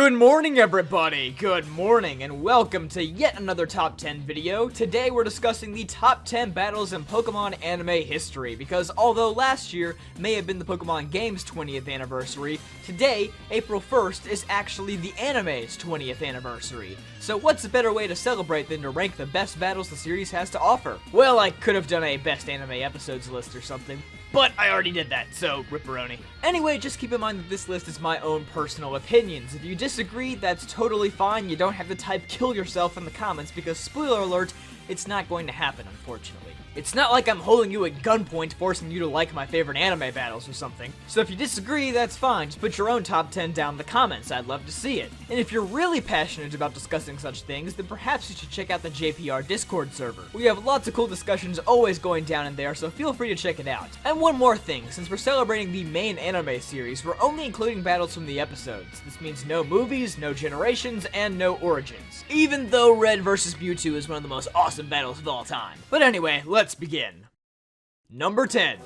Good morning, everybody! Good morning, and welcome to yet another Top 10 video. Today we're discussing the Top 10 battles in Pokemon anime history, because although last year may have been the Pokemon game's 20th anniversary, today, April 1st, is actually the anime's 20th anniversary. So what's a better way to celebrate than to rank the best battles the series has to offer? Well, I could have done a best anime episodes list or something, but I already did that, so ripperoni. Anyway, just keep in mind that this list is my own personal opinions. If you disagree, that's totally fine. You don't have to type kill yourself in the comments because, spoiler alert, it's not going to happen, unfortunately. It's not like I'm holding you at gunpoint forcing you to like my favorite anime battles or something. So if you disagree, that's fine. Just put your own top 10 down in the comments. I'd love to see it. And if you're really passionate about discussing such things, then perhaps you should check out the JPR Discord server. We have lots of cool discussions always going down in there, so feel free to check it out. And one more thing, since we're celebrating the main anime series, we're only including battles from the episodes. This means no movies, no generations, and no origins. Even though Red vs. Mewtwo is one of the most awesome battles of all time. But anyway, let's begin. Number 10.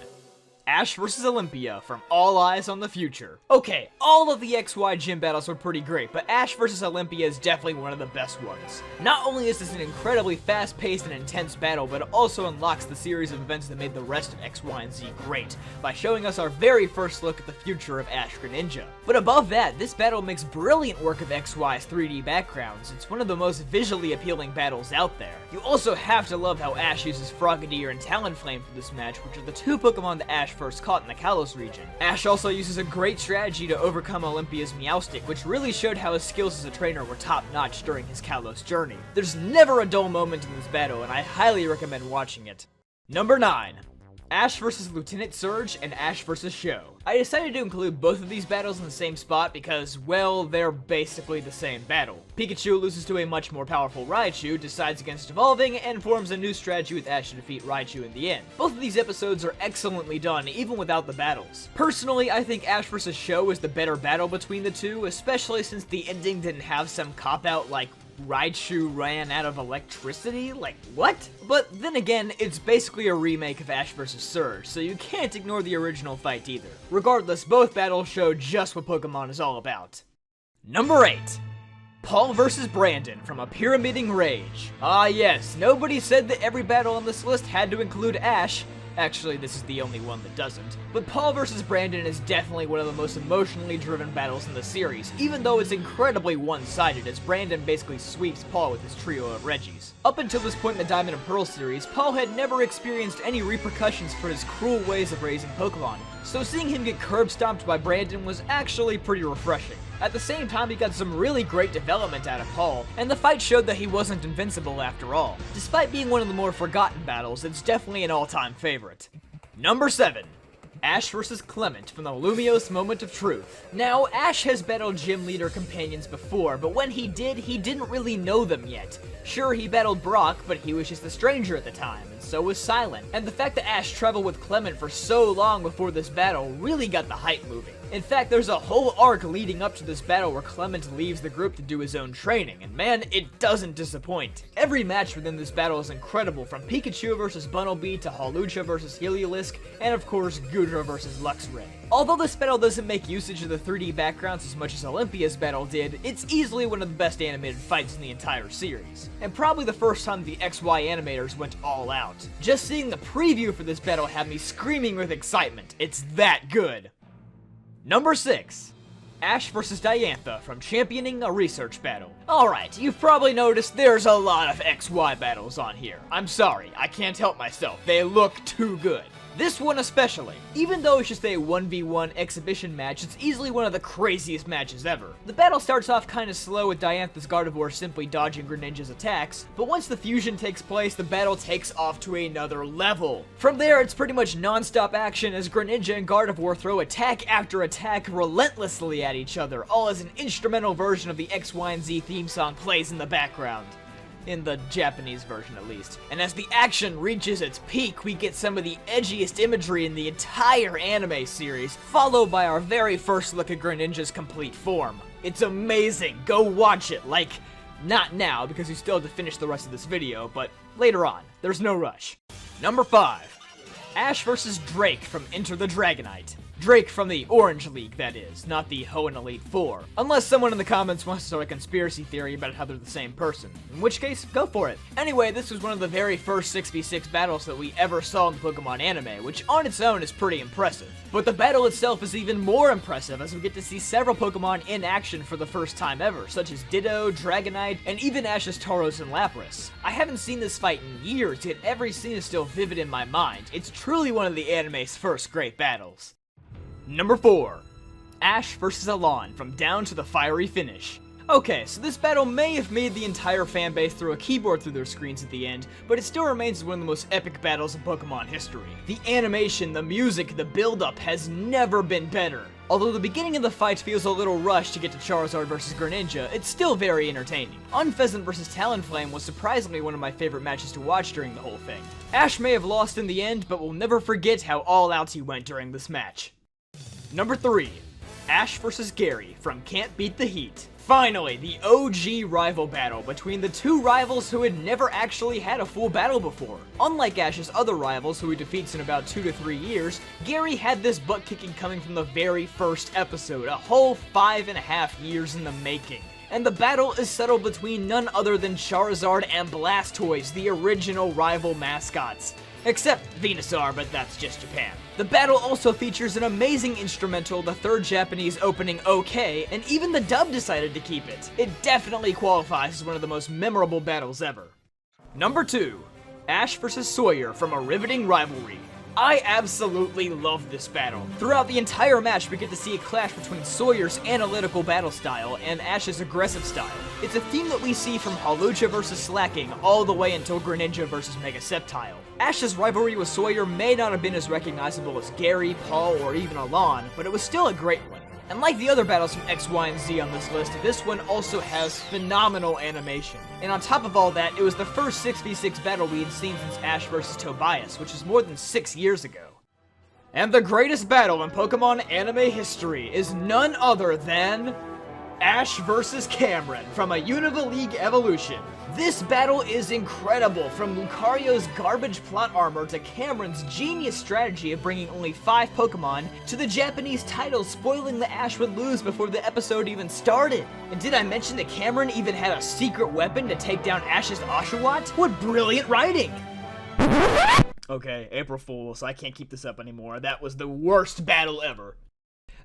Ashe vs. Olympia from All Eyes on the Future. Okay, all of the XY gym battles were pretty great, but Ashe vs. Olympia is definitely one of the best ones. Not only is this an incredibly fast-paced and intense battle, but it also unlocks the series of events that made the rest of X, Y, and Z great, by showing us our very first look at the future of Ashe Greninja. But above that, this battle makes brilliant work of XY's 3D backgrounds. It's one of the most visually appealing battles out there. You also have to love how Ashe uses Frogadier and Talonflame for this match, which are the two Pokemon that Ashe first caught in the Kalos region. Ashe also uses a great strategy to overcome Olympia's Meowstic, which really showed how his skills as a trainer were top-notch during his Kalos journey. There's never a dull moment in this battle, and I highly recommend watching it. Number 9. Ashe vs. Lieutenant Serge and Ashe vs. Show. I decided to include both of these battles in the same spot because, well, they're basically the same battle. Pikachu loses to a much more powerful Raichu, decides against evolving, and forms a new strategy with Ashe to defeat Raichu in the end. Both of these episodes are excellently done, even without the battles. Personally, I think Ashe vs. Show is the better battle between the two, especially since the ending didn't have some cop-out like Raichu ran out of electricity? Like, what? But then again, it's basically a remake of Ashe vs. Serge, so you can't ignore the original fight either. Regardless, both battles show just what Pokemon is all about. Number 8. Paul vs. Brandon from A Pyramiding Rage. Ah yes, nobody said that every battle on this list had to include Ashe. Actually, this is the only one that doesn't. But Paul vs. Brandon is definitely one of the most emotionally driven battles in the series, even though it's incredibly one-sided, as Brandon basically sweeps Paul with his trio of Reggies. Up until this point in the Diamond and Pearl series, Paul had never experienced any repercussions for his cruel ways of raising Pokemon, so seeing him get curb-stomped by Brandon was actually pretty refreshing. At the same time, he got some really great development out of Paul, and the fight showed that he wasn't invincible after all. Despite being one of the more forgotten battles, it's definitely an all-time favorite. Number 7. Ashe vs. Clement from the Lumiose Moment of Truth. Now, Ashe has battled gym leader companions before, but when he didn't really know them yet. Sure, he battled Brock, but he was just a stranger at the time, and so was Silent. And the fact that Ashe traveled with Clement for so long before this battle really got the hype moving. In fact, there's a whole arc leading up to this battle where Clement leaves the group to do his own training, and man, it doesn't disappoint. Every match within this battle is incredible, from Pikachu vs. Bunnelby to Hawlucha vs. Heliolisk, and of course, Goodra vs. Luxray. Although this battle doesn't make usage of the 3D backgrounds as much as Olympia's battle did, it's easily one of the best animated fights in the entire series, and probably the first time the XY animators went all out. Just seeing the preview for this battle had me screaming with excitement. It's that good. Number 6. Ashe vs. Diantha from Championing a Research Battle. Alright, you've probably noticed there's a lot of XY battles on here. I'm sorry, I can't help myself. They look too good. This one especially. Even though it's just a 1v1 exhibition match, it's easily one of the craziest matches ever. The battle starts off kinda slow with Diantha's Gardevoir simply dodging Greninja's attacks, but once the fusion takes place, the battle takes off to another level. From there, it's pretty much non-stop action as Greninja and Gardevoir throw attack after attack relentlessly at each other, all as an instrumental version of the X, Y, and Z theme song plays in the background. In the Japanese version at least. And as the action reaches its peak, we get some of the edgiest imagery in the entire anime series, followed by our very first look at Greninja's complete form. It's amazing, go watch it, like, not now because you still have to finish the rest of this video, but later on, there's no rush. Number 5. Ashe vs. Drake from Enter the Dragonite. Drake from the Orange League, that is, not the Hoenn Elite Four. Unless someone in the comments wants to start a conspiracy theory about how they're the same person. In which case, go for it. Anyway, this was one of the very first 6v6 battles that we ever saw in the Pokemon anime, which on its own is pretty impressive. But the battle itself is even more impressive as we get to see several Pokemon in action for the first time ever, such as Ditto, Dragonite, and even Ashe's Tauros and Lapras. I haven't seen this fight in years, yet every scene is still vivid in my mind. It's truly one of the anime's first great battles. Number 4. Ashe vs. Alon from Down to the Fiery Finish. Okay, so this battle may have made the entire fanbase throw a keyboard through their screens at the end, but it still remains one of the most epic battles in Pokemon history. The animation, the music, the build-up has never been better. Although the beginning of the fight feels a little rushed to get to Charizard vs. Greninja, it's still very entertaining. Unfezant vs. Talonflame was surprisingly one of my favorite matches to watch during the whole thing. Ashe may have lost in the end, but we'll never forget how all out he went during this match. Number 3. Ashe vs. Gary from Can't Beat the Heat. Finally, the OG rival battle between the two rivals who had never actually had a full battle before. Unlike Ashe's other rivals who he defeats in about 2 to 3 years, Gary had this butt-kicking coming from the very first episode, a whole 5.5 years in the making. And the battle is settled between none other than Charizard and Blastoise, the original rival mascots. Except Venusaur, but that's just Japan. The battle also features an amazing instrumental, the third Japanese opening OK, and even the dub decided to keep it. It definitely qualifies as one of the most memorable battles ever. Number 2. Ashe vs. Sawyer from A Riveting Rivalry. I absolutely love this battle. Throughout the entire match, we get to see a clash between Sawyer's analytical battle style and Ashe's aggressive style. It's a theme that we see from Hawlucha vs. Slacking all the way until Greninja vs. Mega Sceptile. Ashe's rivalry with Sawyer may not have been as recognizable as Gary, Paul, or even Alon, but it was still a great one. And like the other battles from X, Y, and Z on this list, this one also has phenomenal animation. And on top of all that, it was the first 6v6 battle we had seen since Ashe vs. Tobias, which is more than 6 years ago. And the greatest battle in Pokemon anime history is none other than Ashe vs. Cameron from a Unova League Evolution. This battle is incredible, from Lucario's garbage plot armor to Cameron's genius strategy of bringing only 5 Pokemon to the Japanese title spoiling that Ashe would lose before the episode even started. And did I mention that Cameron even had a secret weapon to take down Ashe's Oshawott? What brilliant writing! Okay, April Fools, I can't keep this up anymore. That was the worst battle ever.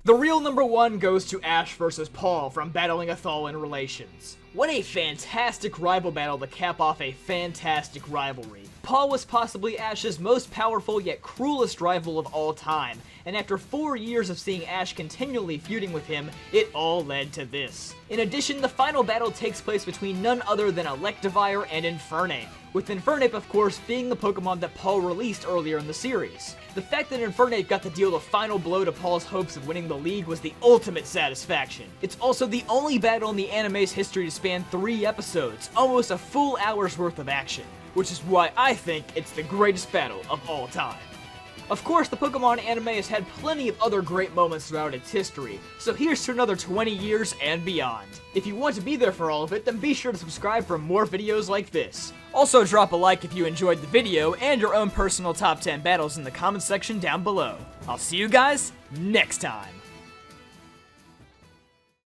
The real number 1 goes to Ashe vs. Paul from Battling Atholan Relations. What a fantastic rival battle to cap off a fantastic rivalry. Paul was possibly Ashe's most powerful yet cruelest rival of all time, and after 4 years of seeing Ashe continually feuding with him, it all led to this. In addition, the final battle takes place between none other than Electivire and Infernape, with Infernape of course being the Pokemon that Paul released earlier in the series. The fact that Infernape got to deal the final blow to Paul's hopes of winning the league was the ultimate satisfaction. It's also the only battle in the anime's history to span 3 episodes, almost a full hour's worth of action, which is why I think it's the greatest battle of all time. Of course, the Pokemon anime has had plenty of other great moments throughout its history, so here's to another 20 years and beyond. If you want to be there for all of it, then be sure to subscribe for more videos like this. Also drop a like if you enjoyed the video, and your own personal top 10 battles in the comments section down below. I'll see you guys next time!